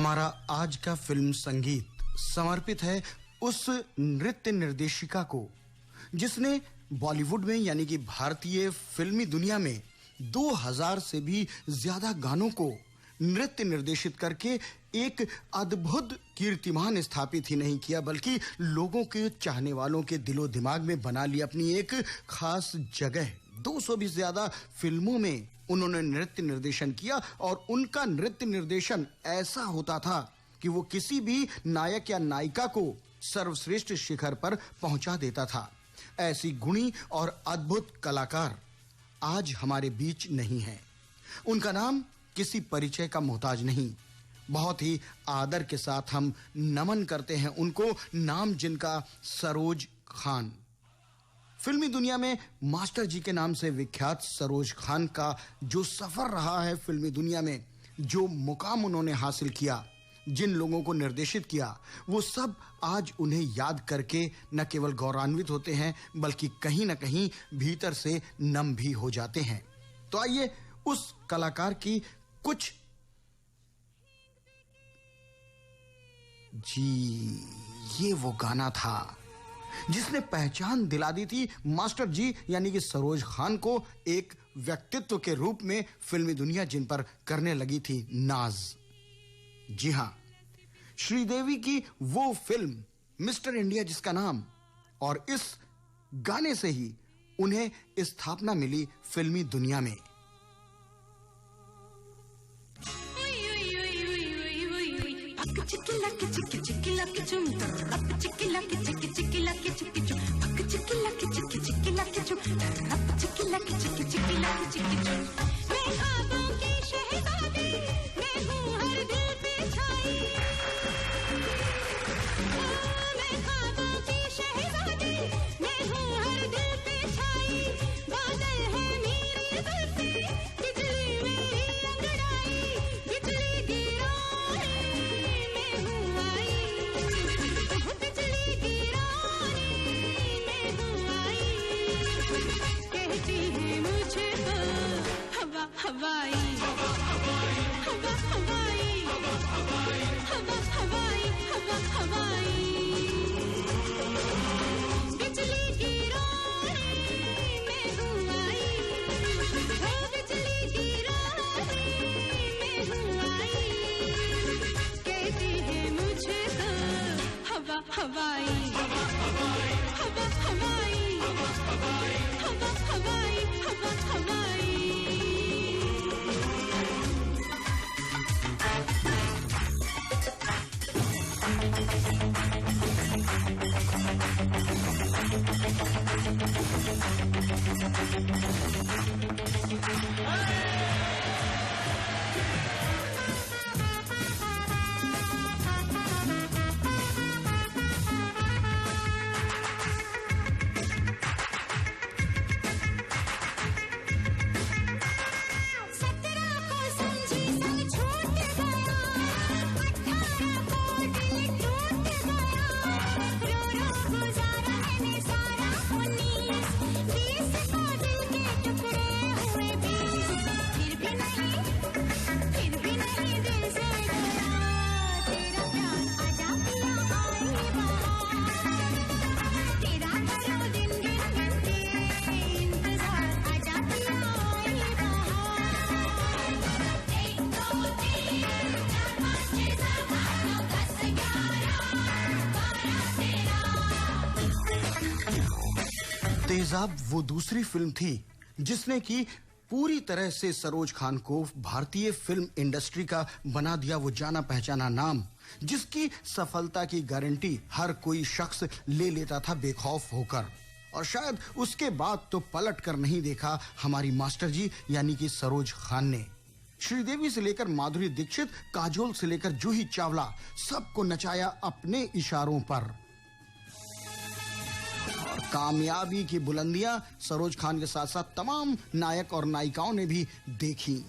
हमारा आज का फिल्म संगीत समर्पित है उस नृत्य निर्देशिका को जिसने बॉलीवुड में यानी कि भारतीय फिल्मी दुनिया में 2000 से भी ज्यादा गानों को नृत्य निर्देशित करके एक अद्भुत कीर्तिमान स्थापित ही नहीं किया बल्कि लोगों के चाहने वालों के दिलो दिमाग में बना लिया अपनी एक खास जगह। 200 भी ज्यादा फिल्मों में उन्होंने नृत्य निर्देशन किया और उनका नृत्य निर्देशन ऐसा होता था कि वो किसी भी नायक या नायिका को सर्वश्रेष्ठ शिखर पर पहुंचा देता था। ऐसी गुणी और अद्भुत कलाकार आज हमारे बीच नहीं है। उनका नाम किसी परिचय का मोहताज नहीं। बहुत ही आदर के साथ हम नमन करते हैं उनको, नाम जिनका सरोज खान। फिल्मी दुनिया में मास्टर जी के नाम से विख्यात सरोज खान का जो सफर रहा है फिल्मी दुनिया में, जो मुकाम उन्होंने हासिल किया, जिन लोगों को निर्देशित किया, वो सब आज उन्हें याद करके न केवल गौरवान्वित होते हैं बल्कि कहीं न कहीं भीतर से नम भी हो जाते हैं। तो आइए उस कलाकार की कुछ ये वो गाना था जिसने पहचान दिला दी थी मास्टर जी यानी कि सरोज खान को एक व्यक्तित्व के रूप में फिल्मी दुनिया जिन पर करने लगी थी नाज। जी हां, श्रीदेवी की वो फिल्म मिस्टर इंडिया जिसका नाम, और इस गाने से ही उन्हें स्थापना मिली फिल्मी दुनिया में। तेजाब वो दूसरी फिल्म थी जिसने की पूरी तरह से सरोज खान को भारतीय फिल्म इंडस्ट्री का बना दिया वो जाना पहचाना नाम, जिसकी सफलता की गारंटी हर कोई शख्स ले लेता था बेखौफ होकर। और शायद उसके बाद तो पलट कर नहीं देखा हमारी मास्टर जी यानी कि सरोज खान ने। श्रीदेवी से लेकर माधुरी दीक्षित, काजोल से लेकर जूही चावला, सबको नचाया अपने इशारों पर। कामयाबी की बुलंदियां सरोज खान के साथ साथ तमाम नायक और नायिकाओं ने भी देखी।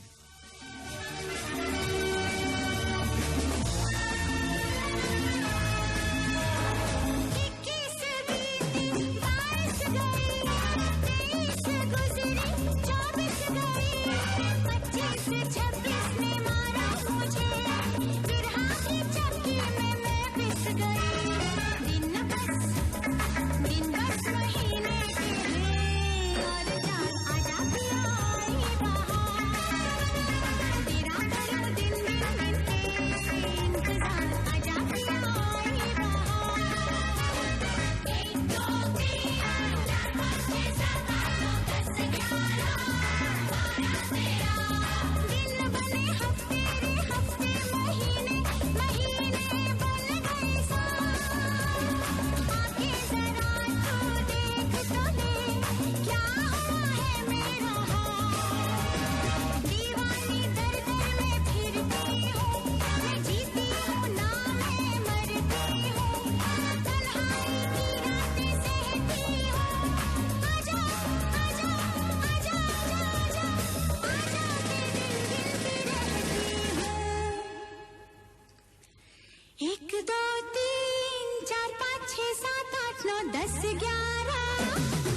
1 2 3 4 5 6 7 8 9 10 11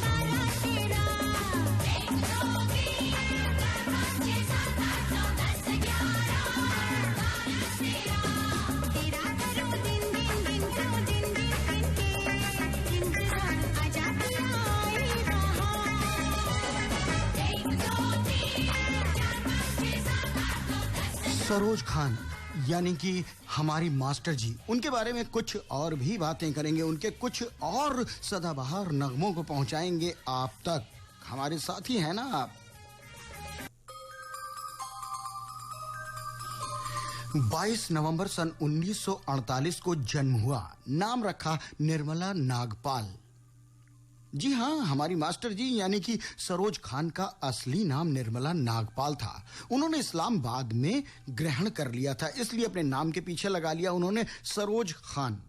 12 13 1 2 3 4 5 6 7 8 9 10 11 12 13 तेरा करो दिन दिन दिन करो दिन दिन दिन के इंतजार आजा आई रहा 1 2 3 4 5 6 7 8 9 10 सरोज खान यानी कि हमारी मास्टर जी, उनके बारे में कुछ और भी बातें करेंगे, उनके कुछ और सदाबहार नगमों को पहुंचाएंगे आप तक। हमारे साथ ही हैं ना आप। 22 नवंबर सन 1948 को जन्म हुआ, नाम रखा निर्मला नागपाल। जी हाँ, हमारी मास्टर जी यानी कि सरोज खान का असली नाम निर्मला नागपाल था। उन्होंने इस्लामाबाद में ग्रहण कर लिया था, इसलिए अपने नाम के पीछे लगा लिया उन्होंने सरोज खान।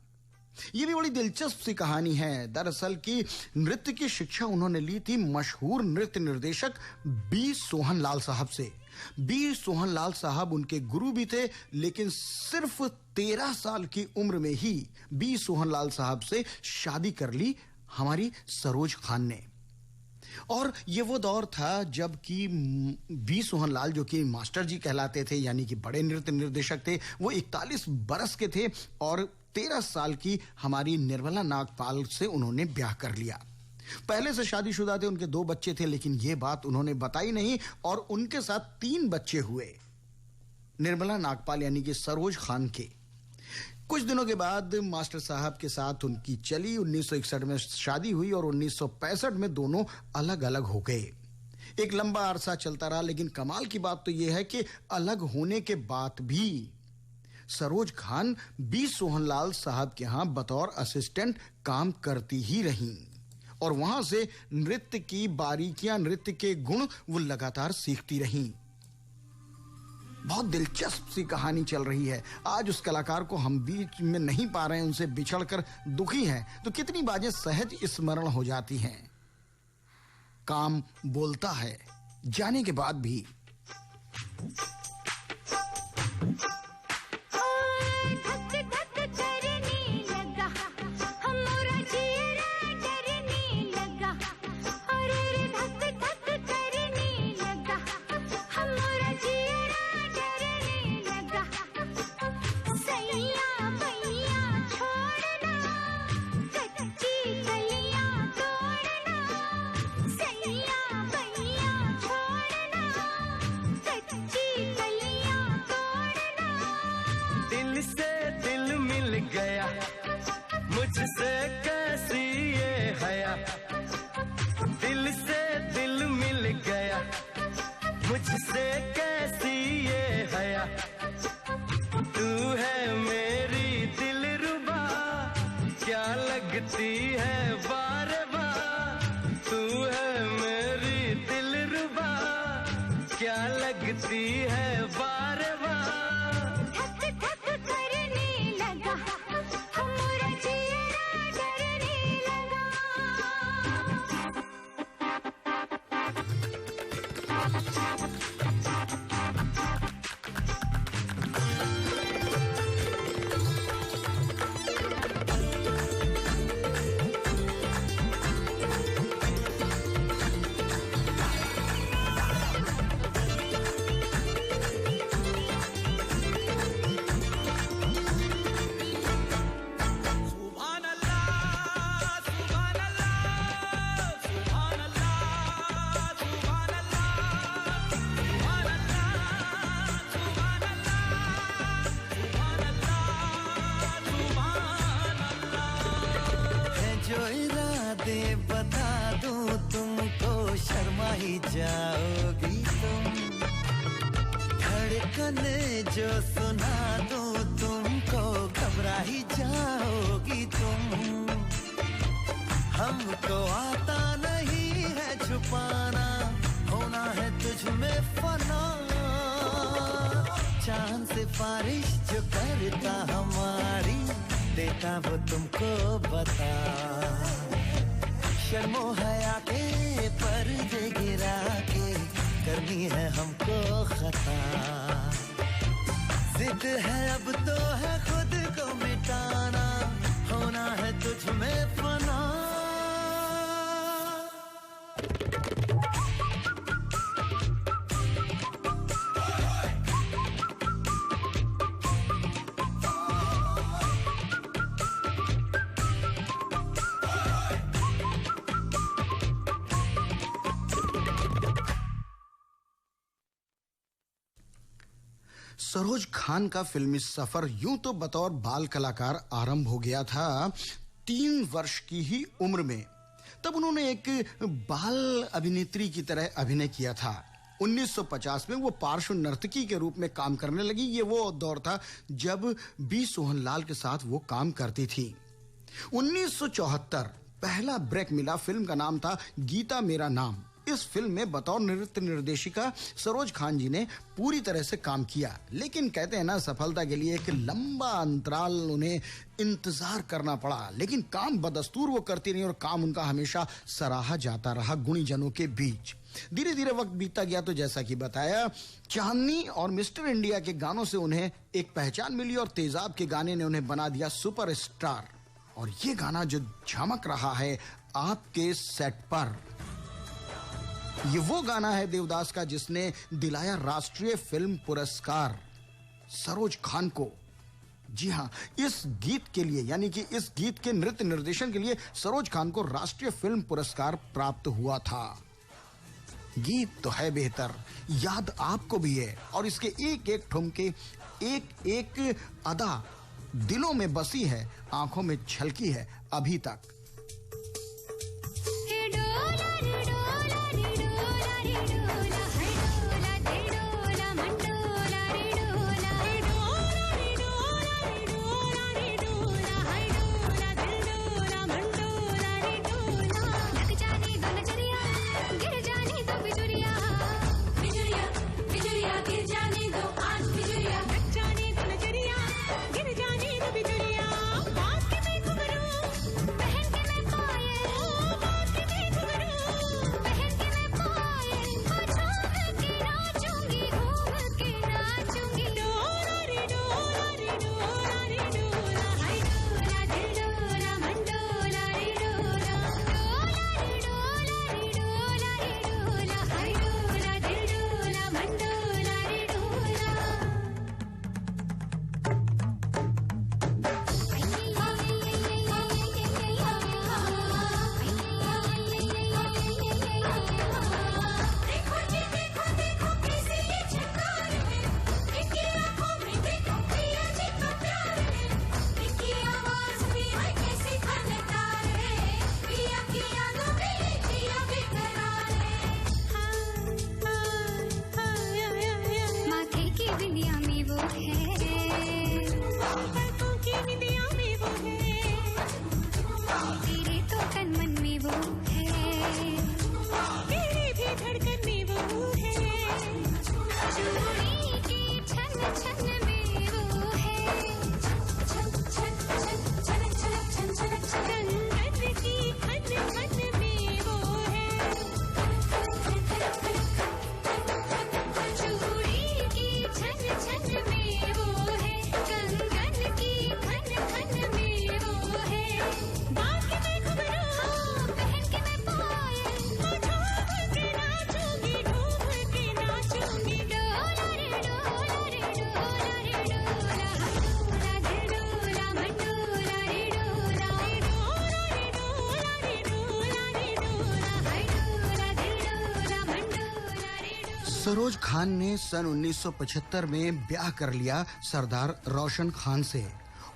ये भी बड़ी दिलचस्प सी कहानी है। दरअसल की नृत्य की शिक्षा उन्होंने ली थी मशहूर नृत्य निर्देशक बी सोहन लाल साहब से। बी सोहन लाल साहब उनके गुरु भी थे, लेकिन सिर्फ 13 साल की उम्र में ही बी सोहन लाल साहब से शादी कर ली हमारी सरोज खान ने। और ये वो दौर था जब कि बी सोहन लाल, जो कि मास्टर जी कहलाते थे यानी कि बड़े नृत्य निर्देशक थे, वो 41 बरस के थे और 13 साल की हमारी निर्मला नागपाल से उन्होंने ब्याह कर लिया। पहले से शादीशुदा थे, उनके 2 बच्चे थे, लेकिन ये बात उन्होंने बताई नहीं और उनके साथ 3 बच्चे हुए निर्मला नागपाल यानी कि सरोज खान के। कुछ दिनों के बाद मास्टर साहब के साथ उनकी चली, 1961 में शादी हुई और 1965 में दोनों अलग अलग हो गए। एक लंबा अरसा चलता रहा, लेकिन कमाल की बात तो यह है कि अलग होने के बाद भी सरोज खान बी सोहनलाल साहब के यहां बतौर असिस्टेंट काम करती ही रहीं और वहां से नृत्य की बारीकियां, नृत्य के गुण वो लगातार सीखती रहीं। बहुत दिलचस्प सी कहानी चल रही है। आज उस कलाकार को हम बीच में नहीं पा रहे हैं, उनसे बिछड़कर दुखी हैं, तो कितनी बातें सहज स्मरण हो जाती हैं। काम बोलता है जाने के बाद भी। मुझसे कैसी ये हया, दिल से दिल मिल गया, मुझसे कैसी ये हया, तू है मेरी दिलरुबा, क्या लगती है बार बार, तू है मेरी दिलरुबा, क्या लगती है बार बार। बता दूं तुमको, शर्मा ही जाओगी तुम, धड़कन जो सुना दूं तुमको, घबरा ही जाओगी तुम। हमको आता नहीं है छुपाना, होना है तुझ में फना, चांद से बारिश जो करता हमारी, देता वो तुमको बता, शर्मो हया के पर्दे गिरा के करनी है हमको खता, जिद है अब तो है खुद को मिला सरोज खान का फिल्मी सफर यूं तो बतौर बाल कलाकार आरंभ हो गया था 3 वर्ष की ही उम्र में। तब उन्होंने एक बाल अभिनेत्री की तरह अभिनय किया था। 1950 में वो पार्श्व नर्तकी के रूप में काम करने लगी। ये वो दौर था जब बी सोहनलाल के साथ वो काम करती थी। 1974 पहला ब्रेक मिला। फिल्म का नाम था गीता मेरा नाम। इस फिल्म में बतौर नृत्य निर्देशिका सरोज खान जी ने पूरी तरह से काम किया, लेकिन कहते हैं ना, सफलता के लिए एक लंबा अंतराल उन्हें इंतजार करना पड़ा। लेकिन काम बदस्तूर वो करती रही और काम उनका हमेशा सराहा जाता रहा गुणीजनों के बीच। धीरे धीरे वक्त बीतता गया तो जैसा कि बताया, चांदनी और मिस्टर इंडिया के गानों से उन्हें एक पहचान मिली और तेजाब के गाने ने उन्हें बना दिया सुपरस्टार। और ये गाना जो झमक रहा है आपके सेट पर, ये वो गाना है देवदास का जिसने दिलाया राष्ट्रीय फिल्म पुरस्कार सरोज खान को। जी हां, इस गीत के लिए, यानी कि इस गीत के नृत्य निर्देशन के लिए सरोज खान को राष्ट्रीय फिल्म पुरस्कार प्राप्त हुआ था। गीत तो है बेहतर, याद आपको भी है, और इसके एक एक ठुमके, एक एक अदा दिलों में बसी है, आंखों में छलकी है अभी तक। सरोज खान ने सन 1975 में ब्याह कर लिया सरदार रोशन खान से,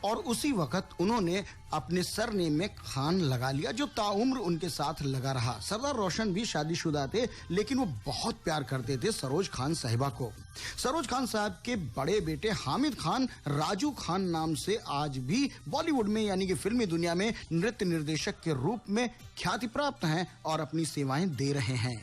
और उसी वक्त उन्होंने अपने सरनेम में खान लगा लिया, जो ताउम्र उनके साथ लगा रहा। सरदार रोशन भी शादीशुदा थे, लेकिन वो बहुत प्यार करते थे सरोज खान साहिबा को। सरोज खान साहब के बड़े बेटे हामिद खान राजू खान नाम से आज भी बॉलीवुड में, यानी कि फिल्मी दुनिया में नृत्य निर्देशक के रूप में ख्याति प्राप्त हैं और अपनी सेवाएं दे रहे हैं।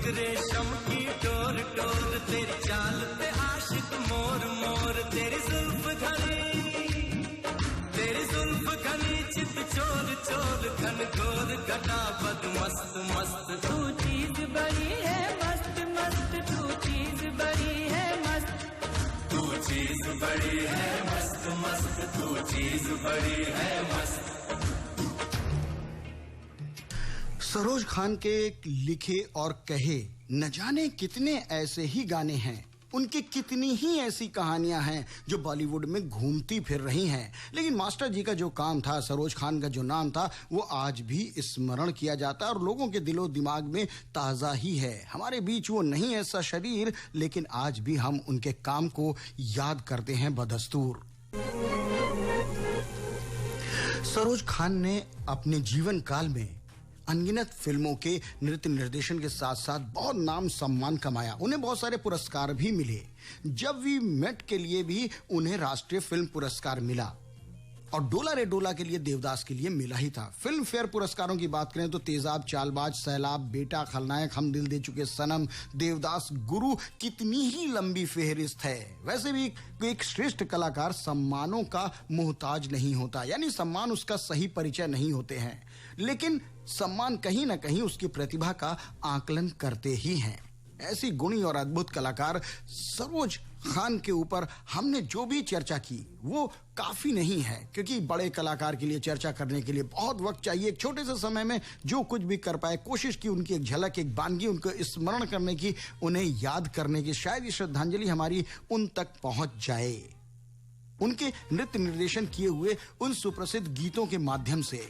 रेशम की डोर डोर तेरी चाल पे आशिक मोर मोर तेरी जुल्फ घनी चित चोर चोर घन घोर घटा बद मस्त मस्त तू चीज बड़ी है मस्त मस्त तू चीज बड़ी है मस्त तू चीज बड़ी है मस्त मस्त तू चीज बड़ी है मस्त। सरोज खान के लिखे और कहे न जाने कितने ऐसे ही गाने हैं, उनकी कितनी ही ऐसी कहानियां हैं जो बॉलीवुड में घूमती फिर रही हैं, लेकिन मास्टर जी का जो काम था, सरोज खान का जो नाम था, वो आज भी स्मरण किया जाता है और लोगों के दिलो दिमाग में ताज़ा ही है। हमारे बीच वो नहीं ऐसा शरीर, लेकिन आज भी हम उनके काम को याद करते हैं बदस्तूर। सरोज खान ने अपने जीवन काल में अनगिनत फिल्मों के नृत्य निर्देशन के साथ साथ बहुत नाम सम्मान कमाया। उन्हें बहुत सारे पुरस्कार भी मिले। जब वी मेट के लिए भी उन्हें राष्ट्रीय फिल्म पुरस्कार मिला और डोला रे डोला के लिए देवदास के लिए मिला ही था। फिल्म फेयर पुरस्कारों की बात करें तो तेजाब, चालबाज, सैलाब, बेटा, खलनायक, हम दिल दे चुके सनम, देवदास, गुरु, कितनी ही लंबी फेहरिस्त है। वैसे भी एक श्रेष्ठ कलाकार सम्मानों का मोहताज नहीं होता, यानी सम्मान उसका सही परिचय नहीं होते हैं, लेकिन सम्मान कहीं ना कहीं उसकी प्रतिभा का आकलन करते ही हैं। ऐसी गुणी और अद्भुत कलाकार सरोज खान के ऊपर हमने जो भी चर्चा की वो काफी नहीं है, क्योंकि बड़े कलाकार के लिए चर्चा करने के लिए बहुत वक्त चाहिए। एक छोटे से समय में जो कुछ भी कर पाए, कोशिश की उनकी एक झलक, एक बानगी, उनको स्मरण करने की, उन्हें याद करने की, शायद ये श्रद्धांजलि हमारी उन तक पहुंच जाए। उनके नृत्य निर्देशन किए हुए उन सुप्रसिद्ध गीतों के माध्यम से।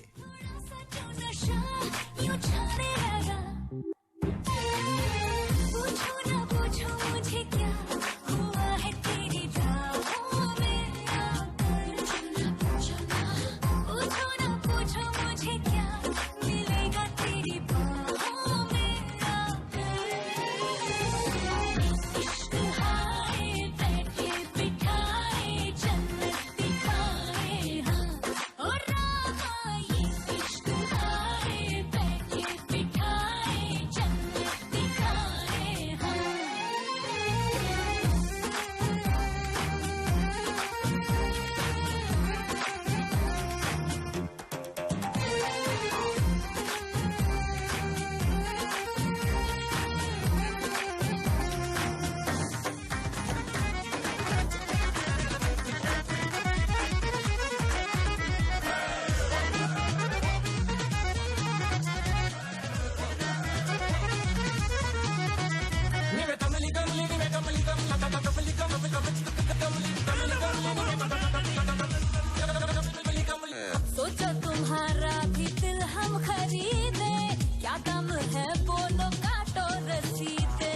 सोचो तुम्हारा भी दिल हम खरीदे, क्या दाम है बोलो काटो रसीदे।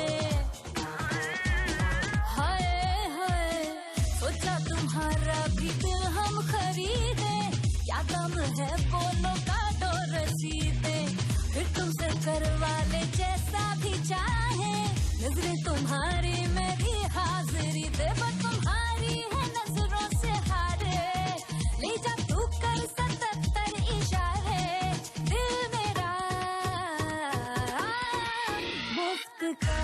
हाय हाय सोचा तुम्हारा भी दिल हम खरीदे, क्या दाम है बोलो काटो रसीदे। फिर तुमसे करवा ले जैसा भी चाहे, नजरें तुम्हारी मेरी हाजिरी दे, बस तुम्हारी है नजरों से हारे, ले जा तू कर 77 इशारे, दिल मेरा मुफ्त का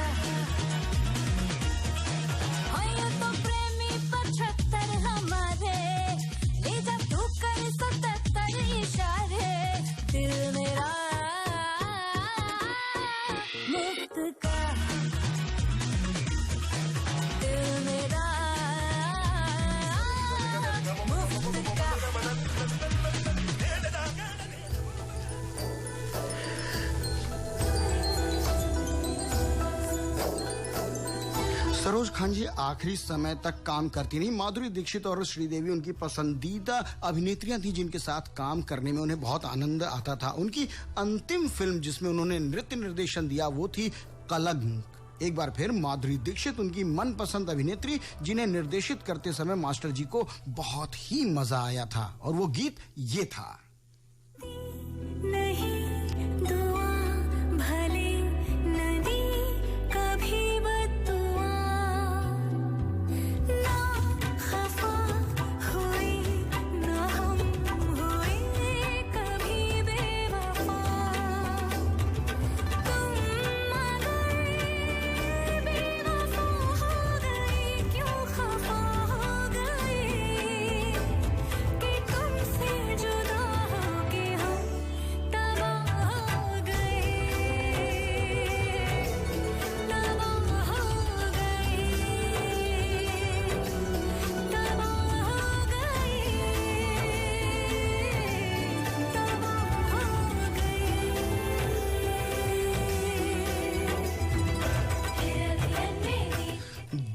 है ये तो प्रेमी 75 हमारे, ले जा तू कर 77 इशारे। सरोज खान जी आखिरी समय तक काम करती रही। माधुरी दीक्षित और श्रीदेवी उनकी पसंदीदा अभिनेत्रियां थी जिनके साथ काम करने में उन्हें बहुत आनंद आता था। उनकी अंतिम फिल्म जिसमें उन्होंने नृत्य निर्देशन दिया वो थी कलंक। एक बार फिर माधुरी दीक्षित उनकी मनपसंद अभिनेत्री जिन्हें निर्देशित करते समय मास्टर जी को बहुत ही मजा आया था और वो गीत ये था।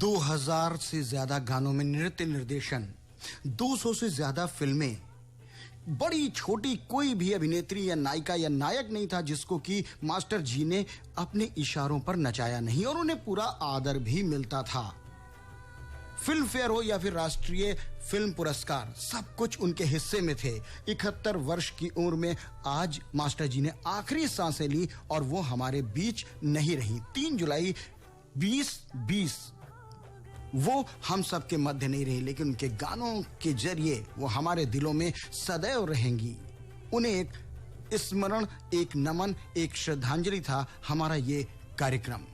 दो 2000 से ज्यादा गानों में नृत्य निर्देशन, 200 से ज्यादा फिल्में, बड़ी छोटी कोई भी अभिनेत्री या नायिका या नायक नहीं था जिसको कि मास्टर जी ने अपने इशारों पर नचाया नहीं और उन्हें पूरा आदर भी मिलता था। फिल्म फेयर हो या फिर राष्ट्रीय फिल्म पुरस्कार, सब कुछ उनके हिस्से में थे। 71 वर्ष की उम्र में आज मास्टर जी ने आखिरी सांसें ली और वो हमारे बीच नहीं रही। 3 जुलाई 2020 वो हम सब के मध्य नहीं रही, लेकिन उनके गानों के जरिए वो हमारे दिलों में सदैव रहेंगी। उन्हें एक स्मरण, एक नमन, एक श्रद्धांजलि था हमारा ये कार्यक्रम।